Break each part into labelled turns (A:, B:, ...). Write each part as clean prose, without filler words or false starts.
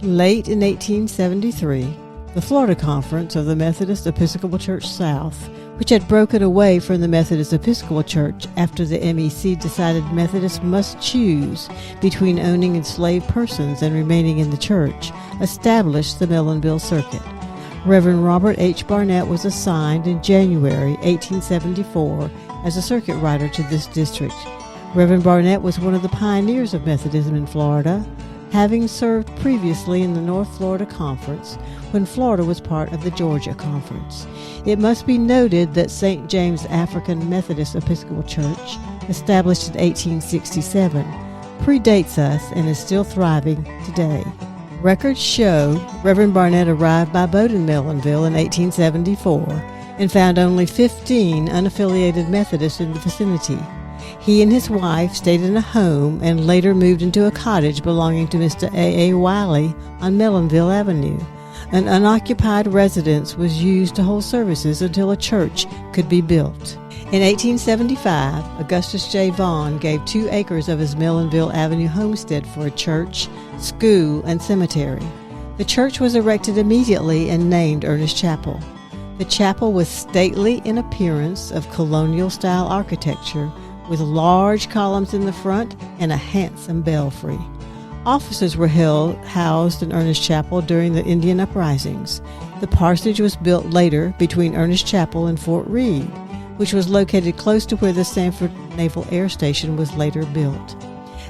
A: Late in 1873, the Florida Conference of the Methodist Episcopal Church South, which had broken away from the Methodist Episcopal Church after the MEC decided Methodists must choose between owning enslaved persons and remaining in the church, established the Melonville Circuit. Reverend Robert H. Barnett was assigned in January 1874 as a circuit rider to this district. Reverend Barnett was one of the pioneers of Methodism in Florida, having served previously in the North Florida Conference when Florida was part of the Georgia Conference. It must be noted that St. James African Methodist Episcopal Church, established in 1867, predates us and is still thriving today. Records show Reverend Barnett arrived by boat in Melonville in 1874 and found only 15 unaffiliated Methodists in the vicinity. He and his wife stayed in a home and later moved into a cottage belonging to Mr. A. A. Wiley on Melonville Avenue. An unoccupied residence was used to hold services until a church could be built. In 1875, Augustus J. Vaughn gave 2 acres of his Melonville Avenue homestead for a church, school, and cemetery. The church was erected immediately and named Ernest Chapel. The chapel was stately in appearance of colonial-style architecture, with large columns in the front and a handsome belfry. Officers were housed in Ernest Chapel during the Indian uprisings. The parsonage was built later between Ernest Chapel and Fort Reed, which was located close to where the Sanford Naval Air Station was later built.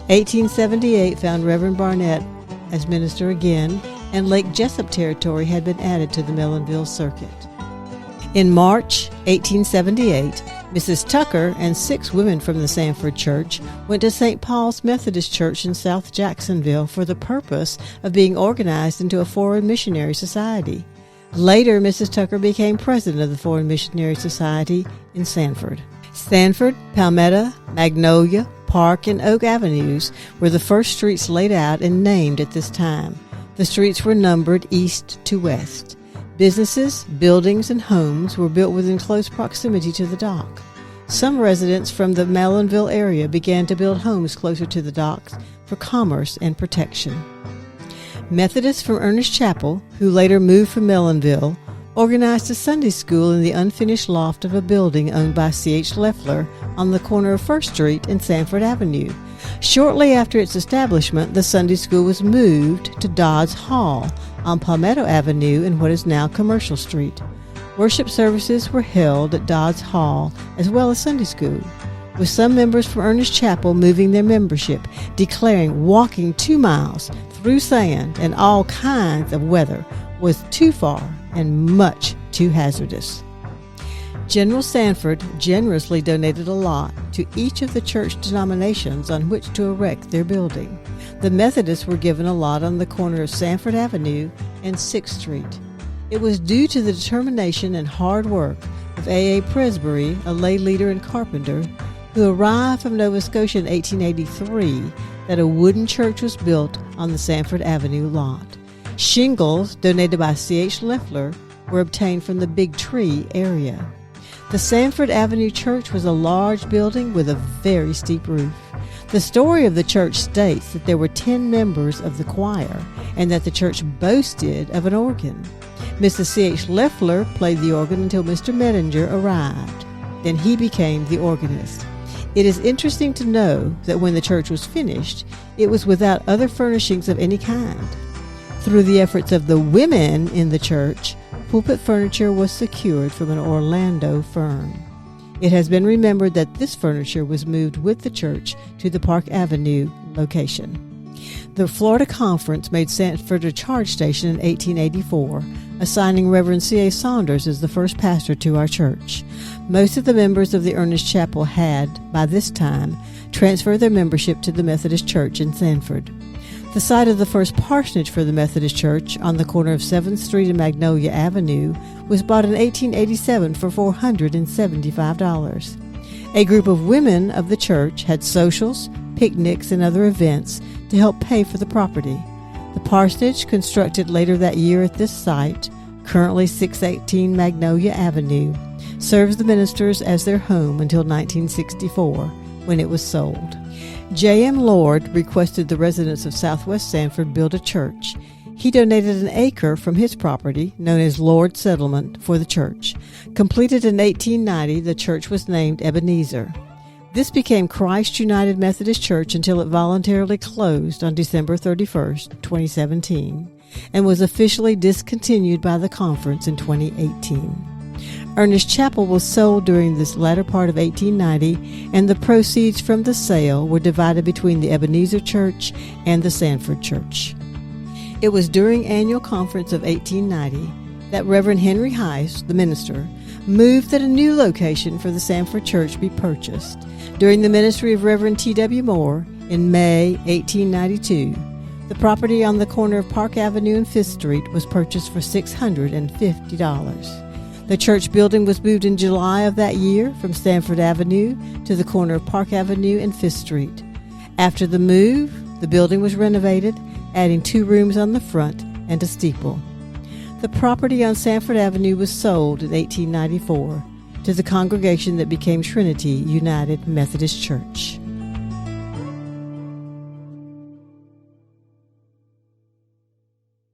A: 1878 found Reverend Barnett as minister again, and Lake Jessup territory had been added to the Melonville Circuit. In March 1878, Mrs. Tucker and 6 women from the Sanford Church went to St. Paul's Methodist Church in South Jacksonville for the purpose of being organized into a Foreign Missionary Society. Later, Mrs. Tucker became president of the Foreign Missionary Society in Sanford. Sanford, Palmetto, Magnolia, Park, and Oak Avenues were the first streets laid out and named at this time. The streets were numbered east to west. Businesses, buildings, and homes were built within close proximity to the dock. Some residents from the Melonville area began to build homes closer to the docks for commerce and protection. Methodists from Ernest Chapel, who later moved from Melonville, organized a Sunday school in the unfinished loft of a building owned by C.H. Leffler on the corner of First Street and Sanford Avenue. Shortly after its establishment, the Sunday school was moved to Dodds Hall on Palmetto Avenue in what is now Commercial Street. Worship services were held at Dodds Hall as well as Sunday school, with some members from Ernest Chapel moving their membership, declaring walking 2 miles through sand and all kinds of weather was too far and much too hazardous. General Sanford generously donated a lot to each of the church denominations on which to erect their building. The Methodists were given a lot on the corner of Sanford Avenue and 6th Street. It was due to the determination and hard work of A. A. Presbury, a lay leader and carpenter, who arrived from Nova Scotia in 1883, that a wooden church was built on the Sanford Avenue lot. Shingles, donated by C.H. Leffler, were obtained from the Big Tree area. The Sanford Avenue Church was a large building with a very steep roof. The story of the church states that there were 10 members of the choir and that the church boasted of an organ. Mr. C.H. Leffler played the organ until Mr. Medinger arrived. Then he became the organist. It is interesting to know that when the church was finished, it was without other furnishings of any kind. Through the efforts of the women in the church, pulpit furniture was secured from an Orlando firm. It has been remembered that this furniture was moved with the church to the Park Avenue location. The Florida Conference made Sanford a charge station in 1884, assigning Reverend C.A. Saunders as the first pastor to our church. Most of the members of the Ernest Chapel had, by this time, transferred their membership to the Methodist Church in Sanford. The site of the first parsonage for the Methodist Church on the corner of 7th Street and Magnolia Avenue was bought in 1887 for $475. A group of women of the church had socials, picnics, and other events to help pay for the property. The parsonage, constructed later that year at this site, currently 618 Magnolia Avenue, serves the ministers as their home until 1964, when it was sold. J.M. Lord requested the residents of Southwest Sanford build a church. He donated an acre from his property, known as Lord's Settlement, for the church. Completed in 1890, the church was named Ebenezer. This became Christ United Methodist Church until it voluntarily closed on December 31st, 2017, and was officially discontinued by the conference in 2018. Ernest Chapel was sold during this latter part of 1890, and the proceeds from the sale were divided between the Ebenezer Church and the Sanford Church. It was during annual conference of 1890 that Reverend Henry Heiss, the minister, moved that a new location for the Sanford Church be purchased. During the ministry of Reverend T.W. Moore in May 1892, the property on the corner of Park Avenue and Fifth Street was purchased for $650. The church building was moved in July of that year from Sanford Avenue to the corner of Park Avenue and Fifth Street. After the move, the building was renovated, adding 2 rooms on the front and a steeple. The property on Sanford Avenue was sold in 1894 to the congregation that became Trinity United Methodist Church.